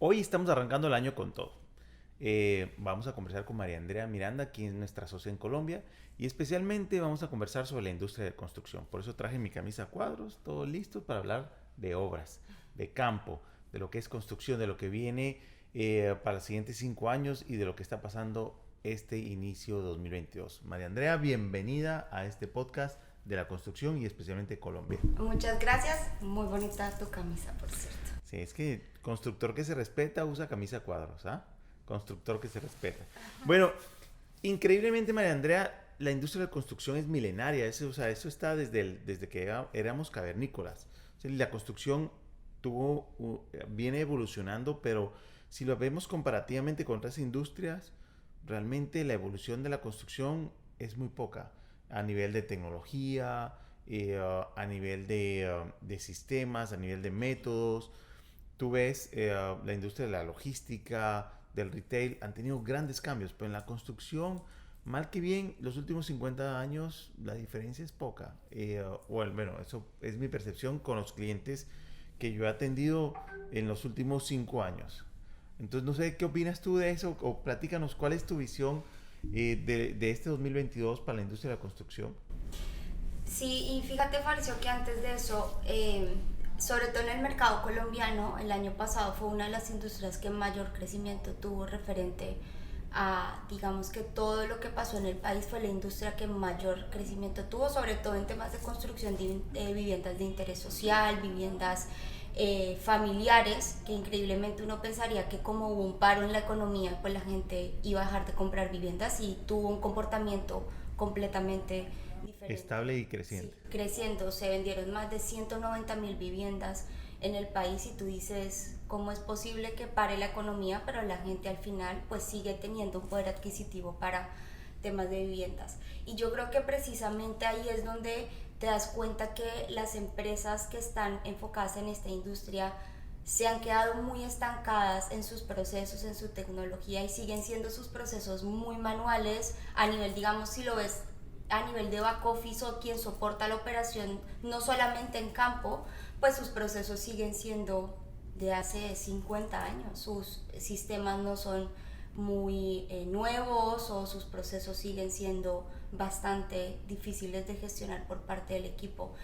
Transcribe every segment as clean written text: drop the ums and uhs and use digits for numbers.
Hoy estamos arrancando el año con todo. Vamos a conversar con María Andrea Miranda, quien es nuestra socia en Colombia, y especialmente vamos a conversar sobre la industria de construcción. Por eso traje mi camisa a cuadros, todo listo para hablar de obras, de campo, de lo que es construcción, de lo que viene para los siguientes 5 años y de lo que está pasando este inicio de 2022. María Andrea, bienvenida a este podcast de la construcción y especialmente Colombia. Muchas gracias, muy bonita tu camisa, por cierto. Sí, es que constructor que se respeta usa camisa a cuadros, ¿ah? Constructor que se respeta. Bueno, increíblemente, María Andrea, la industria de la construcción es milenaria. Eso está desde que éramos cavernícolas. O sea, la construcción viene evolucionando, pero si lo vemos comparativamente con otras industrias, realmente la evolución de la construcción es muy poca a nivel de tecnología, a nivel de sistemas, a nivel de métodos. Tú ves la industria de la logística, del retail, han tenido grandes cambios, pero en la construcción, mal que bien, los últimos 50 años la diferencia es poca. Bueno, eso es mi percepción con los clientes que yo he atendido en los últimos 5 años. Entonces, no sé, ¿qué opinas tú de eso? O platícanos, ¿cuál es tu visión de este 2022 para la industria de la construcción? Sí, y fíjate, Fabricio, que antes de eso, sobre todo en el mercado colombiano, el año pasado fue una de las industrias que mayor crecimiento tuvo referente a, digamos que todo lo que pasó en el país fue la industria que mayor crecimiento tuvo, sobre todo en temas de construcción de viviendas de interés social, viviendas familiares, que increíblemente uno pensaría que como hubo un paro en la economía, pues la gente iba a dejar de comprar viviendas y tuvo un comportamiento completamente diferente. Estable y Sí, creciente. creciendo, se vendieron más de 190.000 viviendas en el país y tú dices, ¿cómo es posible que pare la economía, pero la gente al final pues sigue teniendo un poder adquisitivo para temas de viviendas? Y yo creo que precisamente ahí es donde te das cuenta que las empresas que están enfocadas en esta industria se han quedado muy estancadas en sus procesos, en su tecnología y siguen siendo sus procesos muy manuales a nivel, digamos, si lo ves a nivel de back office o quien soporta la operación, no solamente en campo, pues sus procesos siguen siendo de hace 50 años, sus sistemas no son muy nuevos o sus procesos siguen siendo bastante difíciles de gestionar por parte del equipo.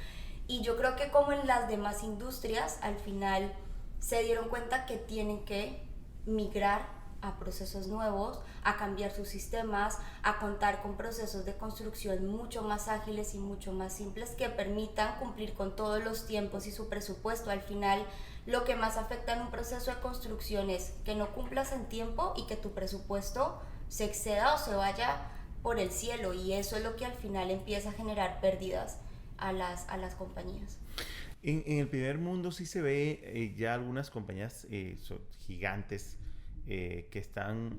Y yo creo que como en las demás industrias, al final se dieron cuenta que tienen que migrar a procesos nuevos, a cambiar sus sistemas, a contar con procesos de construcción mucho más ágiles y mucho más simples que permitan cumplir con todos los tiempos y su presupuesto. Al final, lo que más afecta en un proceso de construcción es que no cumplas en tiempo y que tu presupuesto se exceda o se vaya por el cielo, y eso es lo que al final empieza a generar pérdidas a las compañías. En el primer mundo sí se ve ya algunas compañías gigantes que están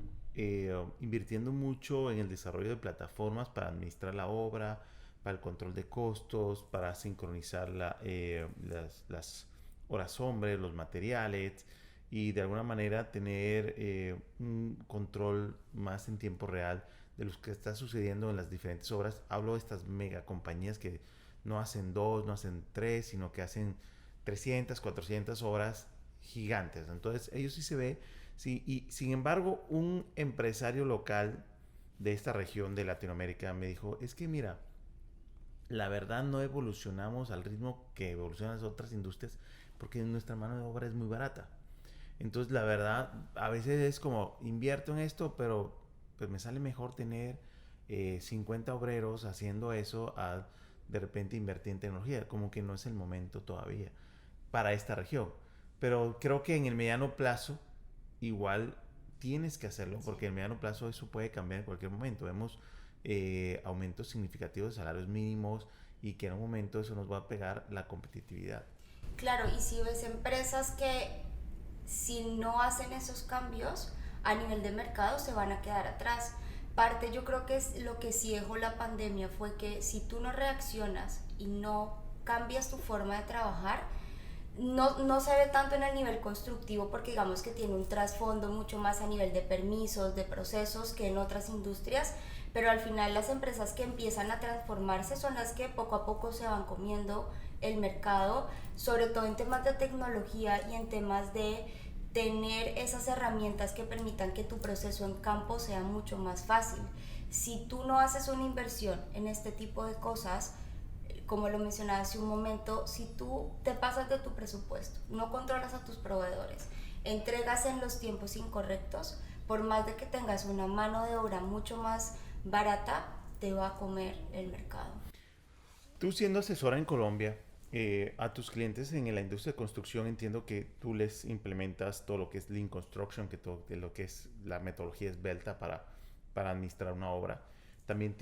invirtiendo mucho en el desarrollo de plataformas para administrar la obra, para el control de costos, para sincronizar las horas hombre, los materiales y de alguna manera tener un control más en tiempo real de lo que está sucediendo en las diferentes obras. Hablo de estas mega compañías que no hacen dos, no hacen tres, sino que hacen 300, 400 horas gigantes. Entonces ellos sí se ve, sí, y sin embargo un empresario local de esta región de Latinoamérica me dijo, es que mira, la verdad no evolucionamos al ritmo que evolucionan las otras industrias porque nuestra mano de obra es muy barata. Entonces la verdad a veces es como invierto en esto, pero pues me sale mejor tener 50 obreros haciendo eso a de repente invertir en tecnología, como que no es el momento todavía para esta región. Pero creo que en el mediano plazo igual tienes que hacerlo, porque en el mediano plazo eso puede cambiar en cualquier momento. Vemos aumentos significativos de salarios mínimos y que en un momento eso nos va a pegar la competitividad. Claro, y si ves empresas que si no hacen esos cambios a nivel de mercado se van a quedar atrás. Parte yo creo que es lo que sí dejó la pandemia fue que si tú no reaccionas y no cambias tu forma de trabajar, no se ve tanto en el nivel constructivo porque digamos que tiene un trasfondo mucho más a nivel de permisos, de procesos que en otras industrias, pero al final las empresas que empiezan a transformarse son las que poco a poco se van comiendo el mercado, sobre todo en temas de tecnología y en temas de tener esas herramientas que permitan que tu proceso en campo sea mucho más fácil. Si tú no haces una inversión en este tipo de cosas, como lo mencionaba hace un momento, si tú te pasas de tu presupuesto, no controlas a tus proveedores, entregas en los tiempos incorrectos, por más de que tengas una mano de obra mucho más barata, te va a comer el mercado. Tú siendo asesora en Colombia, a tus clientes en la industria de construcción entiendo que tú les implementas todo lo que es Lean Construction, que lo que es la metodología esbelta para administrar una obra. También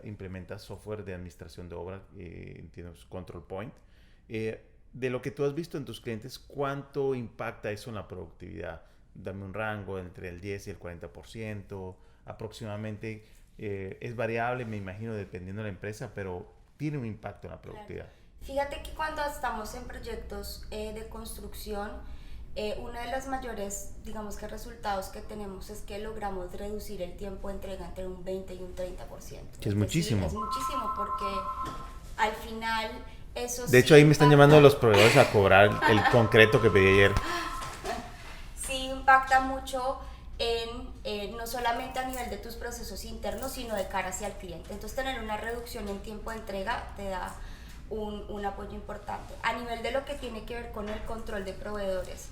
implementas software de administración de obra, entiendo, Control Point. De lo que tú has visto en tus clientes, ¿cuánto impacta eso en la productividad? Dame un rango entre el 10 y el 40%, aproximadamente. Es variable, me imagino, dependiendo de la empresa, pero tiene un impacto en la productividad. Claro. Fíjate que cuando estamos en proyectos de construcción, uno de los mayores, digamos que resultados que tenemos es que logramos reducir el tiempo de entrega entre un 20 y un 30%. Que es muchísimo. Es muchísimo porque al final eso De hecho, sí ahí me están impacta. llamando los proveedores a cobrar el concreto que pedí ayer. Sí impacta mucho no solamente a nivel de tus procesos internos, sino de cara hacia el cliente. Entonces, tener una reducción en tiempo de entrega te da un apoyo importante. A nivel de lo que tiene que ver con el control de proveedores,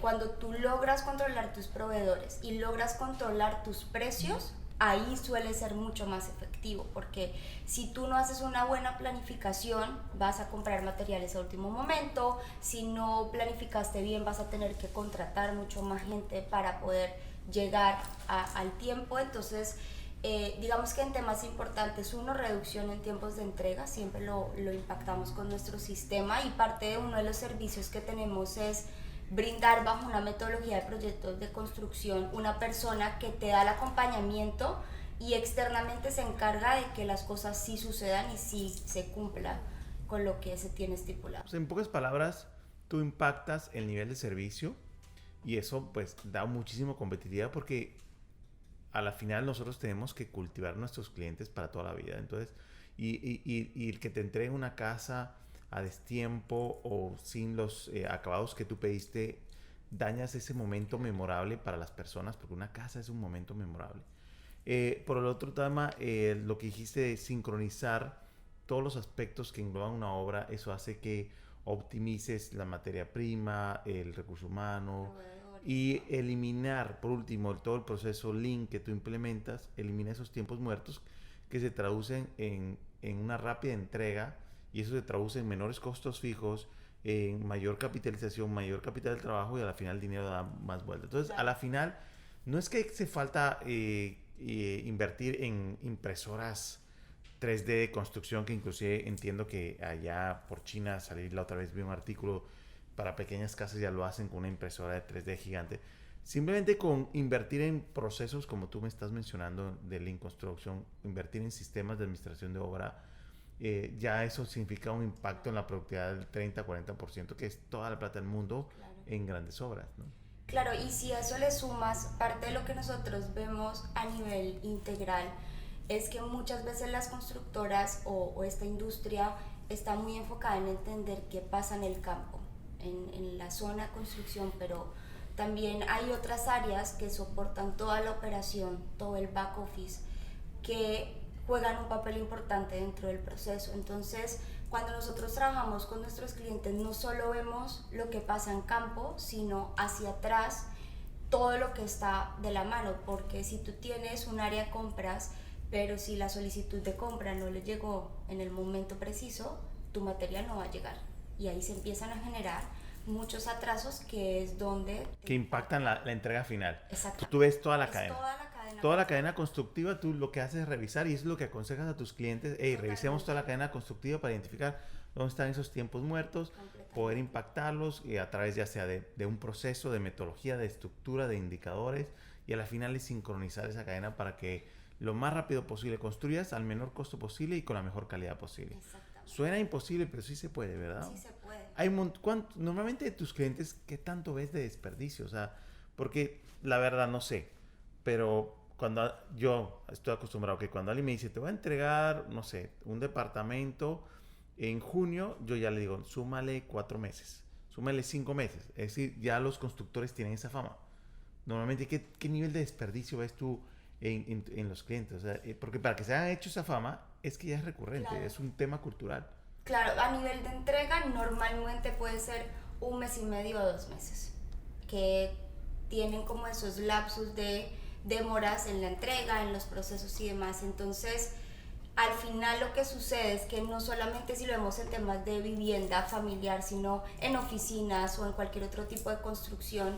cuando tú logras controlar tus proveedores y logras controlar tus precios, ahí suele ser mucho más efectivo, porque si tú no haces una buena planificación, vas a comprar materiales a último momento. Si no planificaste bien, vas a tener que contratar mucho más gente para poder llegar al tiempo. Entonces, digamos que en temas importantes, uno, reducción en tiempos de entrega, siempre lo impactamos con nuestro sistema, y parte de uno de los servicios que tenemos es brindar bajo una metodología de proyectos de construcción una persona que te da el acompañamiento y externamente se encarga de que las cosas sí sucedan y sí se cumpla con lo que se tiene estipulado. Pues en pocas palabras, tú impactas el nivel de servicio y eso pues da muchísimo competitividad, porque a la final nosotros tenemos que cultivar nuestros clientes para toda la vida. Entonces, y el que te entreguen una casa a destiempo o sin los acabados que tú pediste, dañas ese momento memorable para las personas, porque una casa es un momento memorable. Por el otro tema, lo que dijiste de sincronizar todos los aspectos que engloban una obra, eso hace que optimices la materia prima, el recurso humano, y eliminar, por último, todo el proceso Lean que tú implementas, elimina esos tiempos muertos que se traducen en una rápida entrega, y eso se traduce en menores costos fijos, en mayor capitalización, mayor capital del trabajo, y a la final el dinero da más vuelta. Entonces, a la final, no es que hace falta invertir en impresoras 3D de construcción, que inclusive entiendo que allá por China, salir la otra vez vi un artículo, para pequeñas casas ya lo hacen con una impresora de 3D gigante. Simplemente con invertir en procesos como tú me estás mencionando de Lean Construction, invertir en sistemas de administración de obra, ya eso significa un impacto en la productividad del 30-40%, que es toda la plata del mundo, claro, en grandes obras, ¿no? Claro, y si a eso le sumas parte de lo que nosotros vemos a nivel integral, es que muchas veces las constructoras o esta industria está muy enfocada en entender qué pasa en el campo, en la zona de construcción, pero también hay otras áreas que soportan toda la operación, todo el back office, que juegan un papel importante dentro del proceso. Entonces, cuando nosotros trabajamos con nuestros clientes, no solo vemos lo que pasa en campo, sino hacia atrás todo lo que está de la mano, porque si tú tienes un área de compras, pero si la solicitud de compra no le llegó en el momento preciso, tu material no va a llegar, y ahí se empiezan a generar muchos atrasos, que es donde que impactan la entrega final. Exacto. Tú ves toda la cadena. Toda la cadena constructiva. Tú lo que haces es revisar, y es lo que aconsejas a tus clientes. Hey, revisemos toda la cadena constructiva para identificar dónde están esos tiempos muertos, poder impactarlos, y a través ya sea de un proceso, de metodología, de estructura, de indicadores, y a la final es sincronizar esa cadena para que lo más rápido posible construyas al menor costo posible y con la mejor calidad posible. Suena imposible, pero sí se puede, ¿verdad? Sí se puede. Normalmente de tus clientes, ¿qué tanto ves de desperdicio? O sea, porque la verdad no sé, pero cuando yo estoy acostumbrado que cuando alguien me dice, te voy a entregar, no sé, un departamento en junio, yo ya le digo, súmale 4 meses. súmale 5 meses. Es decir, ya los constructores tienen esa fama. Normalmente, ¿qué nivel de desperdicio ves tú en los clientes? O sea, porque para que se hayan hecho esa fama, es que ya es recurrente, Claro. es un tema cultural. Claro, a nivel de entrega normalmente puede ser 1 mes y medio o 2 meses, que tienen como esos lapsus de demoras en la entrega, en los procesos y demás. Entonces, al final lo que sucede es que no solamente si lo vemos en temas de vivienda familiar, sino en oficinas o en cualquier otro tipo de construcción,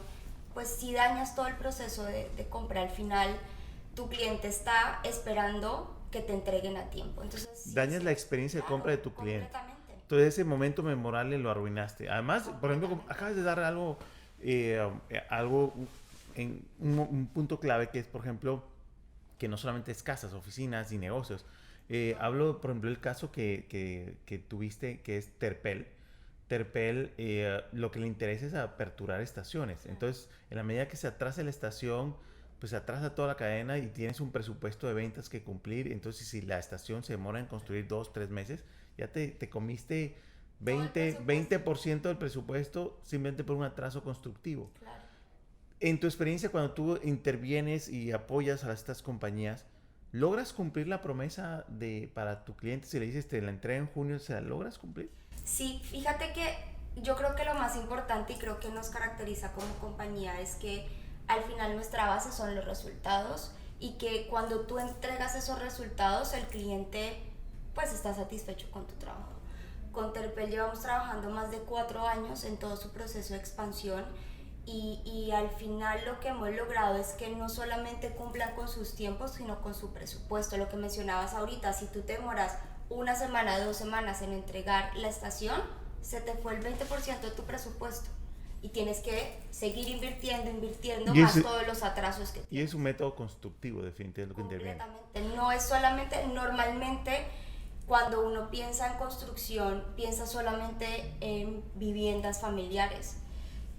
pues si dañas todo el proceso de compra, al final tu cliente está esperando que te entreguen a tiempo. Entonces, Dañas la experiencia de claro, compra de tu cliente. completamente. Entonces, ese momento memorable lo arruinaste. Además, por ejemplo, acabas de dar algo en un punto clave que es, por ejemplo, que no solamente es casas, oficinas y negocios. Hablo, por ejemplo, del caso que tuviste, que es Terpel. Terpel, lo que le interesa es aperturar estaciones. Entonces, en la medida que se atrasa la estación, pues se atrasa toda la cadena y tienes un presupuesto de ventas que cumplir. Entonces, si la estación se demora en construir 2, 3 meses, ya te comiste Todo el 20% del presupuesto simplemente por un atraso constructivo. Claro. En tu experiencia, cuando tú intervienes y apoyas a estas compañías, ¿logras cumplir la promesa para tu cliente? Si le dices te la entrega en junio, ¿se la logras cumplir? Sí, fíjate que yo creo que lo más importante y creo que nos caracteriza como compañía es que al final nuestra base son los resultados y que cuando tú entregas esos resultados el cliente pues está satisfecho con tu trabajo. Con Terpel llevamos trabajando más de 4 años en todo su proceso de expansión y al final lo que hemos logrado es que no solamente cumplan con sus tiempos, sino con su presupuesto. Lo que mencionabas ahorita, si tú te demoras 1 semana, 2 semanas en entregar la estación, se te fue el 20% de tu presupuesto y tienes que seguir invirtiendo Y más todos los atrasos que y tienes. es un método constructivo, definitivamente, lo que interviene. Completamente. No es solamente, normalmente cuando uno piensa en construcción, piensa solamente en viviendas familiares.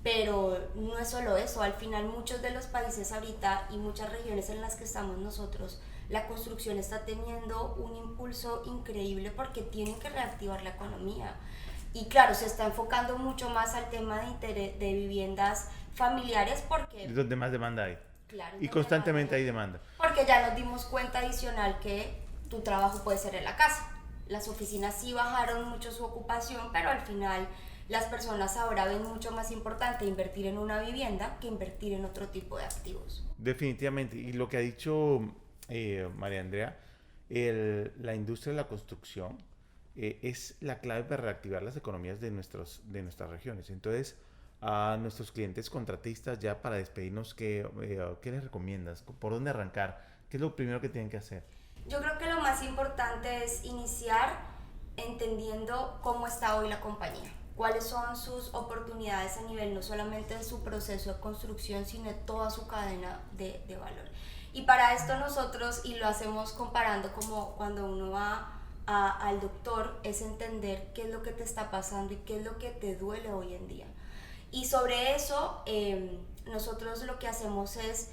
Pero no es solo eso, al final muchos de los países ahorita y muchas regiones en las que estamos nosotros, la construcción está teniendo un impulso increíble porque tienen que reactivar la economía. Y claro, se está enfocando mucho más al tema de viviendas familiares porque... Es donde más demanda hay. Claro, Y constantemente hay demanda. porque ya nos dimos cuenta adicional que tu trabajo puede ser en la casa. Las oficinas sí bajaron mucho su ocupación, pero al final las personas ahora ven mucho más importante invertir en una vivienda que invertir en otro tipo de activos. Definitivamente. Y lo que ha dicho María Andrea, la industria de la construcción es la clave para reactivar las economías de nuestras regiones. Entonces, a nuestros clientes contratistas, ya para despedirnos, ¿qué les recomiendas? ¿Por dónde arrancar? ¿Qué es lo primero que tienen que hacer? Yo creo que lo más importante es iniciar entendiendo cómo está hoy la compañía, cuáles son sus oportunidades a nivel no solamente de su proceso de construcción, sino de toda su cadena de valor. Y para esto nosotros, y lo hacemos comparando como cuando uno va al doctor, es entender qué es lo que te está pasando y qué es lo que te duele hoy en día. Y sobre eso, nosotros lo que hacemos es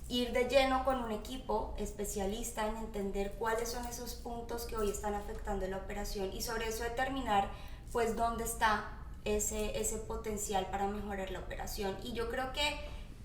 ir de lleno con un equipo especialista en entender cuáles son esos puntos que hoy están afectando la operación y sobre eso determinar pues dónde está ese potencial para mejorar la operación. Y yo creo que,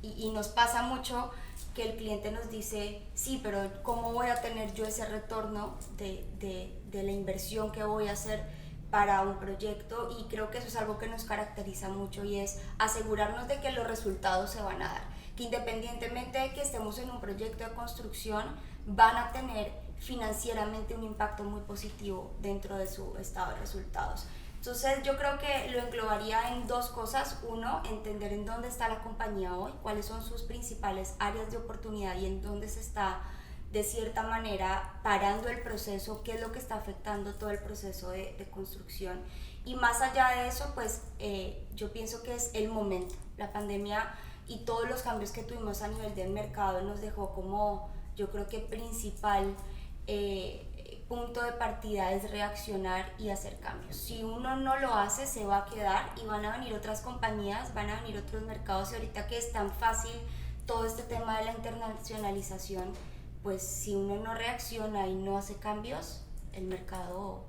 y nos pasa mucho, que el cliente nos dice, sí, pero ¿cómo voy a tener yo ese retorno de la inversión que voy a hacer para un proyecto? Y creo que eso es algo que nos caracteriza mucho y es asegurarnos de que los resultados se van a dar, que independientemente de que estemos en un proyecto de construcción, van a tener financieramente un impacto muy positivo dentro de su estado de resultados. Entonces yo creo que lo englobaría en 2 cosas. Uno, entender en dónde está la compañía hoy, cuáles son sus principales áreas de oportunidad y en dónde se está de cierta manera parando el proceso, qué es lo que está afectando todo el proceso de construcción. Y más allá de eso, pues yo pienso que es el momento. La pandemia y todos los cambios que tuvimos a nivel del mercado nos dejó como, yo creo que principal punto de partida es reaccionar y hacer cambios. Si uno no lo hace, se va a quedar y van a venir otras compañías, van a venir otros mercados y ahorita que es tan fácil todo este tema de la internacionalización, pues si uno no reacciona y no hace cambios, el mercado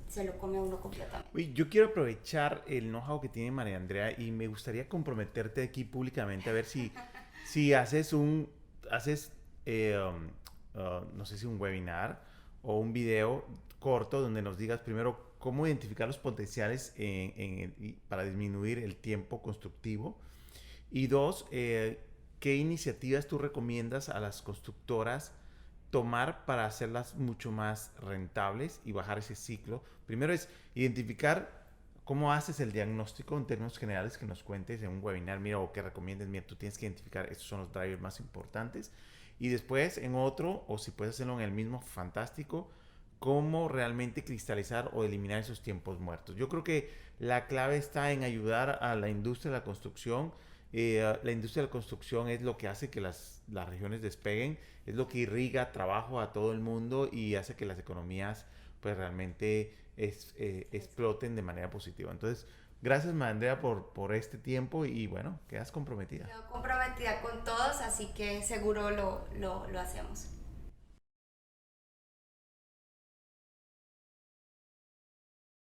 se lo come a uno completamente. Oye, yo quiero aprovechar el know-how que tiene María Andrea y me gustaría comprometerte aquí públicamente a ver si haces no sé si un webinar o un video corto donde nos digas primero cómo identificar los potenciales para disminuir el tiempo constructivo y dos, qué iniciativas tú recomiendas a las constructoras tomar para hacerlas mucho más rentables y bajar ese ciclo. Primero es identificar cómo haces el diagnóstico en términos generales, que nos cuentes en un webinar, mira, o que recomiendes, mira, tú tienes que identificar, estos son los drivers más importantes. Y después en otro, o si puedes hacerlo en el mismo, fantástico, cómo realmente cristalizar o eliminar esos tiempos muertos. Yo creo que la clave está en ayudar a la industria de la construcción. La industria de la construcción es lo que hace que las regiones despeguen, es lo que irriga trabajo a todo el mundo y hace que las economías pues realmente exploten de manera positiva. Entonces, gracias Andrea por este tiempo y bueno, quedas comprometida. Quedo comprometida con todos, así que seguro lo hacemos.